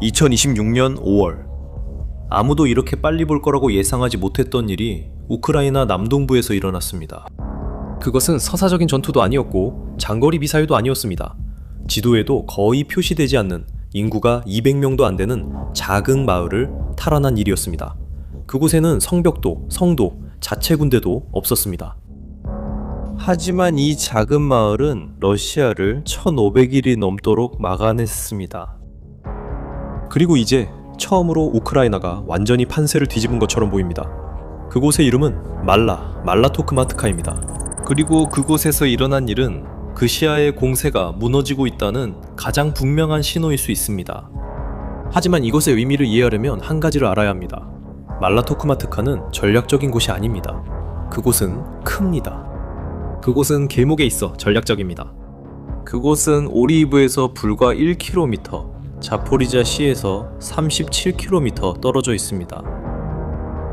2026년 5월, 아무도 이렇게 빨리 볼 거라고 예상하지 못했던 일이 우크라이나 남동부에서 일어났습니다. 그것은 서사적인 전투도 아니었고 장거리 미사일도 아니었습니다. 지도에도 거의 표시되지 않는 인구가 200명도 안 되는 작은 마을을 탈환한 일이었습니다. 그곳에는 성벽도, 성도, 자체 군대도 없었습니다. 하지만 이 작은 마을은 러시아를 1500일이 넘도록 막아냈습니다. 그리고 이제 처음으로 우크라이나가 완전히 판세를 뒤집은 것처럼 보입니다. 그곳의 이름은 말라토크마트카입니다. 그리고 그곳에서 일어난 일은 그시아의 공세가 무너지고 있다는 가장 분명한 신호일 수 있습니다. 하지만 이것의 의미를 이해하려면 한 가지를 알아야 합니다. 말라토크마트카는 전략적인 곳이 아닙니다. 그곳은 큽니다. 그곳은 길목에 있어 전략적입니다. 그곳은 오리이브에서 불과 1km, 자포리자시에서 37km 떨어져 있습니다.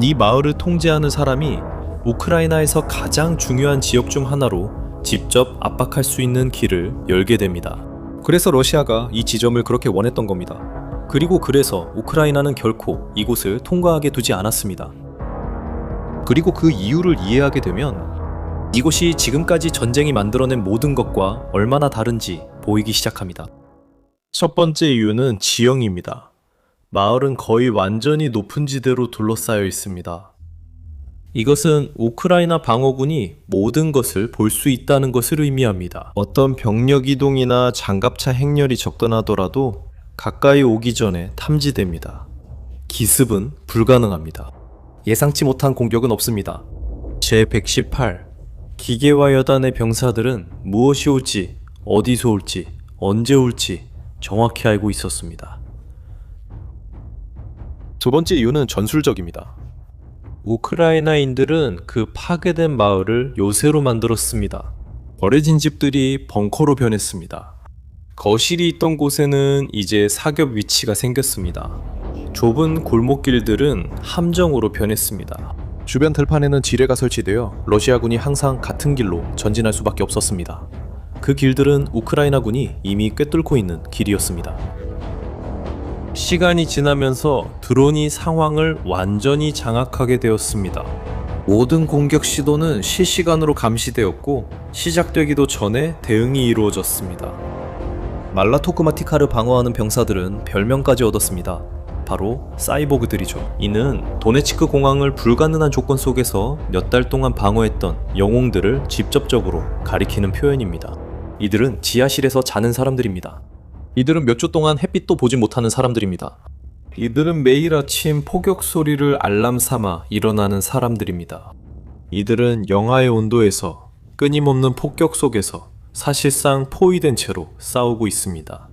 이 마을을 통제하는 사람이 우크라이나에서 가장 중요한 지역 중 하나로 직접 압박할 수 있는 길을 열게 됩니다. 그래서 러시아가 이 지점을 그렇게 원했던 겁니다. 그리고 그래서 우크라이나는 결코 이곳을 통과하게 두지 않았습니다. 그리고 그 이유를 이해하게 되면 이곳이 지금까지 전쟁이 만들어낸 모든 것과 얼마나 다른지 보이기 시작합니다. 첫 번째 이유는 지형입니다. 마을은 거의 완전히 높은 지대로 둘러싸여 있습니다. 이것은 우크라이나 방어군이 모든 것을 볼 수 있다는 것을 의미합니다. 어떤 병력 이동이나 장갑차 행렬이 접근하더라도 가까이 오기 전에 탐지됩니다. 기습은 불가능합니다. 예상치 못한 공격은 없습니다. 제118 기계화 여단의 병사들은 무엇이 올지, 어디서 올지, 언제 올지 정확히 알고 있었습니다. 두 번째 이유는 전술적입니다. 우크라이나인들은 그 파괴된 마을을 요새로 만들었습니다. 버려진 집들이 벙커로 변했습니다. 거실이 있던 곳에는 이제 사격 위치가 생겼습니다. 좁은 골목길들은 함정으로 변했습니다. 주변 들판에는 지뢰가 설치되어 러시아군이 항상 같은 길로 전진할 수밖에 없었습니다. 그 길들은 우크라이나군이 이미 꿰뚫고 있는 길이었습니다. 시간이 지나면서 드론이 상황을 완전히 장악하게 되었습니다. 모든 공격 시도는 실시간으로 감시되었고 시작되기도 전에 대응이 이루어졌습니다. 말라토크마티카를 방어하는 병사들은 별명까지 얻었습니다. 바로 사이보그들이죠. 이는 도네츠크 공항을 불가능한 조건 속에서 몇 달 동안 방어했던 영웅들을 직접적으로 가리키는 표현입니다. 이들은 지하실에서 자는 사람들입니다. 이들은 몇 주 동안 햇빛도 보지 못하는 사람들입니다. 이들은 매일 아침 폭격 소리를 알람 삼아 일어나는 사람들입니다. 이들은 영하의 온도에서 끊임없는 폭격 속에서 사실상 포위된 채로 싸우고 있습니다.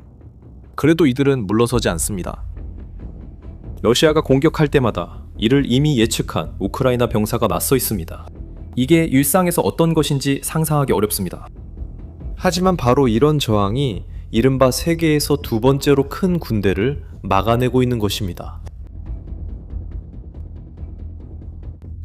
그래도 이들은 물러서지 않습니다. 러시아가 공격할 때마다 이를 이미 예측한 우크라이나 병사가 맞서 있습니다. 이게 일상에서 어떤 것인지 상상하기 어렵습니다. 하지만 바로 이런 저항이 이른바 세계에서 두 번째로 큰 군대를 막아내고 있는 것입니다.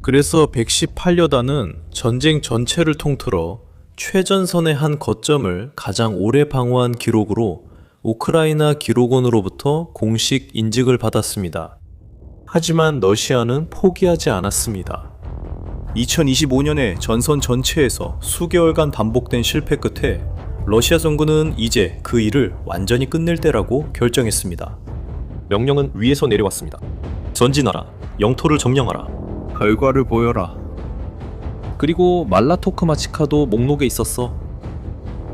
그래서 118여단은 전쟁 전체를 통틀어 최전선의 한 거점을 가장 오래 방어한 기록으로 우크라이나 기록원으로부터 공식 인증을 받았습니다. 하지만 러시아는 포기하지 않았습니다. 2025년에 전선 전체에서 수개월간 반복된 실패 끝에 러시아 정부는 이제 그 일을 완전히 끝낼 때라고 결정했습니다. 명령은 위에서 내려왔습니다. 전진하라. 영토를 점령하라. 결과를 보여라. 그리고 말라토크마치카도 목록에 있었어.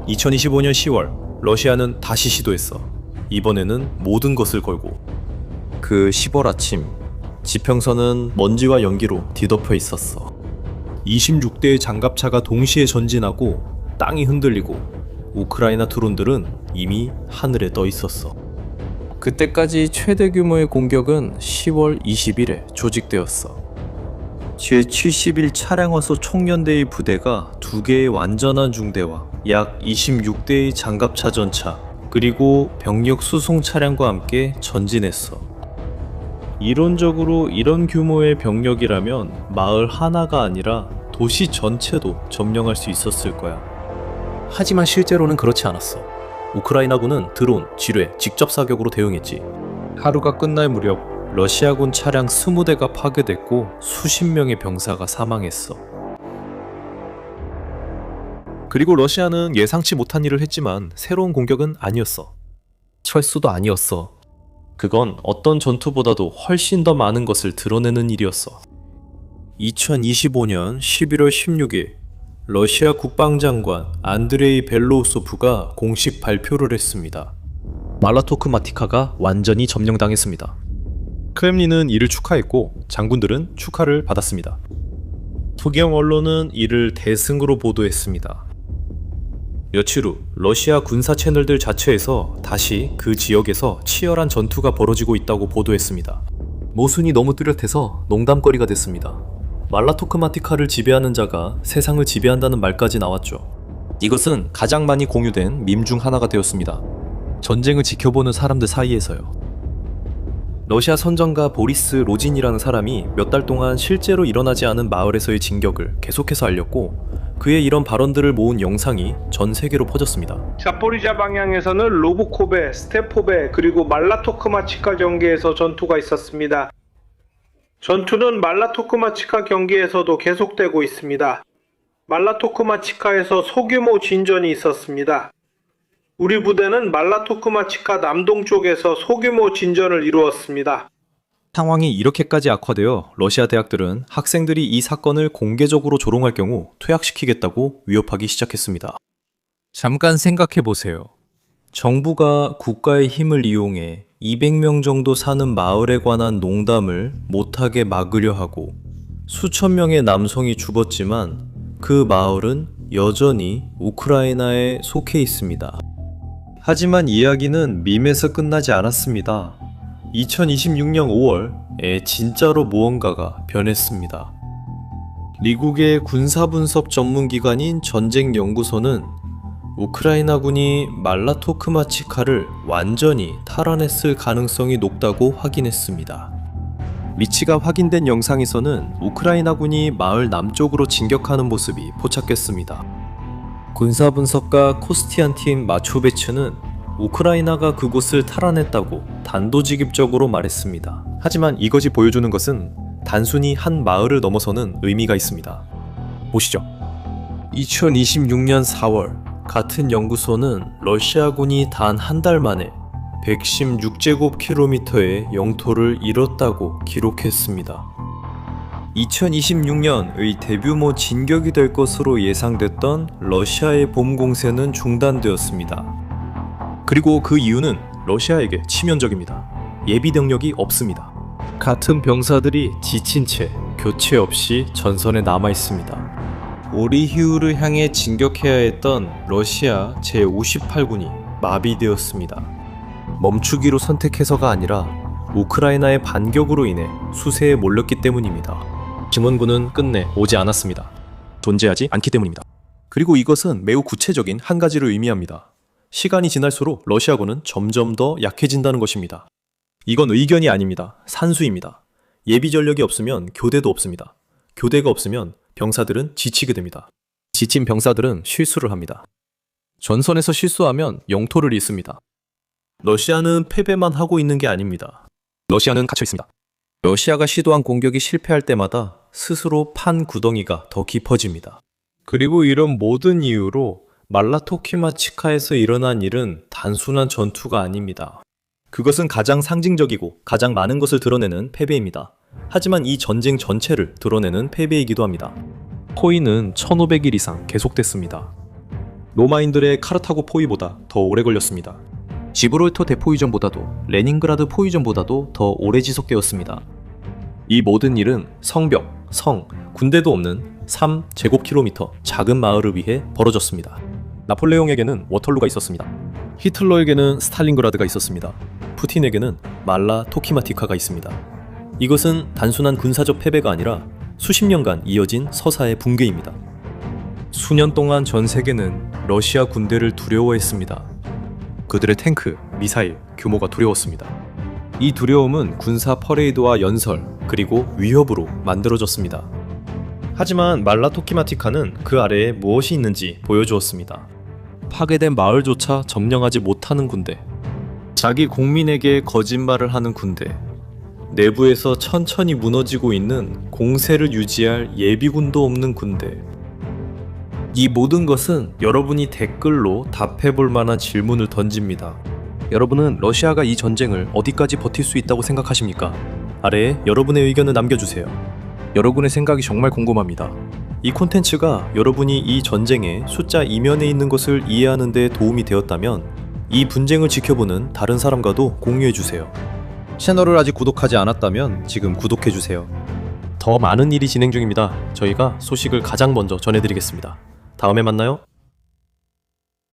2025년 10월 러시아는 다시 시도했어. 이번에는 모든 것을 걸고. 그 10월 아침 지평선은 먼지와 연기로 뒤덮여 있었어. 26대의 장갑차가 동시에 전진하고 땅이 흔들리고 우크라이나 드론들은 이미 하늘에 떠 있었어. 그때까지 최대 규모의 공격은 10월 20일에 조직되었어. 제71 차량화소 총연대의 부대가 2개의 완전한 중대와 약 26대의 장갑차 전차 그리고 병력 수송 차량과 함께 전진했어. 이론적으로 이런 규모의 병력이라면 마을 하나가 아니라 도시 전체도 점령할 수 있었을 거야. 하지만 실제로는 그렇지 않았어. 우크라이나군은 드론, 지뢰, 직접 사격으로 대응했지. 하루가 끝날 무렵 러시아군 차량 20대가 파괴됐고 수십 명의 병사가 사망했어. 그리고 러시아는 예상치 못한 일을 했지만 새로운 공격은 아니었어. 철수도 아니었어. 그건 어떤 전투보다도 훨씬 더 많은 것을 드러내는 일이었어. 2025년 11월 16일 러시아 국방장관 안드레이 벨로우소프가 공식 발표를 했습니다. 말라토크마티카가 완전히 점령당했습니다. 크렘린은 이를 축하했고 장군들은 축하를 받았습니다. 소경 언론은 이를 대승으로 보도했습니다. 며칠 후 러시아 군사 채널들 자체에서 다시 그 지역에서 치열한 전투가 벌어지고 있다고 보도했습니다. 모순이 너무 뚜렷해서 농담거리가 됐습니다. 말라토크마티카를 지배하는 자가 세상을 지배한다는 말까지 나왔죠. 이것은 가장 많이 공유된 밈 중 하나가 되었습니다. 전쟁을 지켜보는 사람들 사이에서요. 러시아 선전가 보리스 로진이라는 사람이 몇 달 동안 실제로 일어나지 않은 마을에서의 진격을 계속해서 알렸고 그의 이런 발언들을 모은 영상이 전 세계로 퍼졌습니다. 자포리자 방향에서는 로브코베, 스테포베 그리고 말라토크마치카 경계에서 전투가 있었습니다. 전투는 말라토크마치카 경계에서도 계속되고 있습니다. 말라토크마치카에서 소규모 진전이 있었습니다. 우리 부대는 말라토크마치카 남동쪽에서 소규모 진전을 이루었습니다. 상황이 이렇게까지 악화되어 러시아 대학들은 학생들이 이 사건을 공개적으로 조롱할 경우 퇴학시키겠다고 위협하기 시작했습니다. 잠깐 생각해 보세요. 정부가 국가의 힘을 이용해 200명 정도 사는 마을에 관한 농담을 못하게 막으려 하고 수천 명의 남성이 죽었지만 그 마을은 여전히 우크라이나에 속해 있습니다. 하지만 이야기는 밈에서 끝나지 않았습니다. 2026년 5월에 진짜로 무언가가 변했습니다. 미국의 군사분석 전문기관인 전쟁연구소는 우크라이나군이 말라토크마치카를 완전히 탈환했을 가능성이 높다고 확인했습니다. 위치가 확인된 영상에서는 우크라이나군이 마을 남쪽으로 진격하는 모습이 포착됐습니다. 군사분석가 코스티안틴 마초베츠는 우크라이나가 그곳을 탈환했다고 단도직입적으로 말했습니다. 하지만 이것이 보여주는 것은 단순히 한 마을을 넘어서는 의미가 있습니다. 보시죠. 2026년 4월 같은 연구소는 러시아군이 단 한 달 만에 116제곱킬로미터의 영토를 잃었다고 기록했습니다. 2026년의 대규모 진격이 될 것으로 예상됐던 러시아의 봄 공세는 중단되었습니다. 그리고 그 이유는 러시아에게 치명적입니다. 예비 병력이 없습니다. 같은 병사들이 지친 채 교체 없이 전선에 남아 있습니다. 오리히우를 향해 진격해야 했던 러시아 제58군이 마비되었습니다. 멈추기로 선택해서가 아니라 우크라이나의 반격으로 인해 수세에 몰렸기 때문입니다. 증원군은 끝내 오지 않았습니다. 존재하지 않기 때문입니다. 그리고 이것은 매우 구체적인 한 가지를 의미합니다. 시간이 지날수록 러시아군은 점점 더 약해진다는 것입니다. 이건 의견이 아닙니다. 산수입니다. 예비 전력이 없으면 교대도 없습니다. 교대가 없으면 병사들은 지치게 됩니다. 지친 병사들은 실수를 합니다. 전선에서 실수하면 영토를 잃습니다. 러시아는 패배만 하고 있는 게 아닙니다. 러시아는 갇혀 있습니다. 러시아가 시도한 공격이 실패할 때마다 스스로 판 구덩이가 더 깊어집니다. 그리고 이런 모든 이유로 말라토키마치카에서 일어난 일은 단순한 전투가 아닙니다. 그것은 가장 상징적이고 가장 많은 것을 드러내는 패배입니다. 하지만 이 전쟁 전체를 드러내는 패배이기도 합니다. 포위는 1500일 이상 계속됐습니다. 로마인들의 카르타고 포위보다 더 오래 걸렸습니다. 지브롤터 대포위전보다도 레닌그라드 포위전보다도 더 오래 지속되었습니다. 이 모든 일은 성벽, 성, 군대도 없는 3제곱킬로미터 작은 마을을 위해 벌어졌습니다. 나폴레옹에게는 워털루가 있었습니다. 히틀러에게는 스탈린그라드가 있었습니다. 푸틴에게는 말라 토키마티카가 있습니다. 이것은 단순한 군사적 패배가 아니라 수십 년간 이어진 서사의 붕괴입니다. 수년 동안 전 세계는 러시아 군대를 두려워했습니다. 그들의 탱크, 미사일, 규모가 두려웠습니다. 이 두려움은 군사 퍼레이드와 연설, 그리고 위협으로 만들어졌습니다. 하지만 말라토키마티카는 그 아래에 무엇이 있는지 보여주었습니다. 파괴된 마을조차 점령하지 못하는 군대. 자기 국민에게 거짓말을 하는 군대. 내부에서 천천히 무너지고 있는 공세를 유지할 예비군도 없는 군대. 이 모든 것은 여러분이 댓글로 답해볼 만한 질문을 던집니다. 여러분은 러시아가 이 전쟁을 어디까지 버틸 수 있다고 생각하십니까? 아래에 여러분의 의견을 남겨주세요. 여러분의 생각이 정말 궁금합니다. 이 콘텐츠가 여러분이 이 전쟁의 숫자 이면에 있는 것을 이해하는 데 도움이 되었다면 이 분쟁을 지켜보는 다른 사람과도 공유해주세요. 채널을 아직 구독하지 않았다면 지금 구독해주세요. 더 많은 일이 진행 중입니다. 저희가 소식을 가장 먼저 전해드리겠습니다. 다음에 만나요.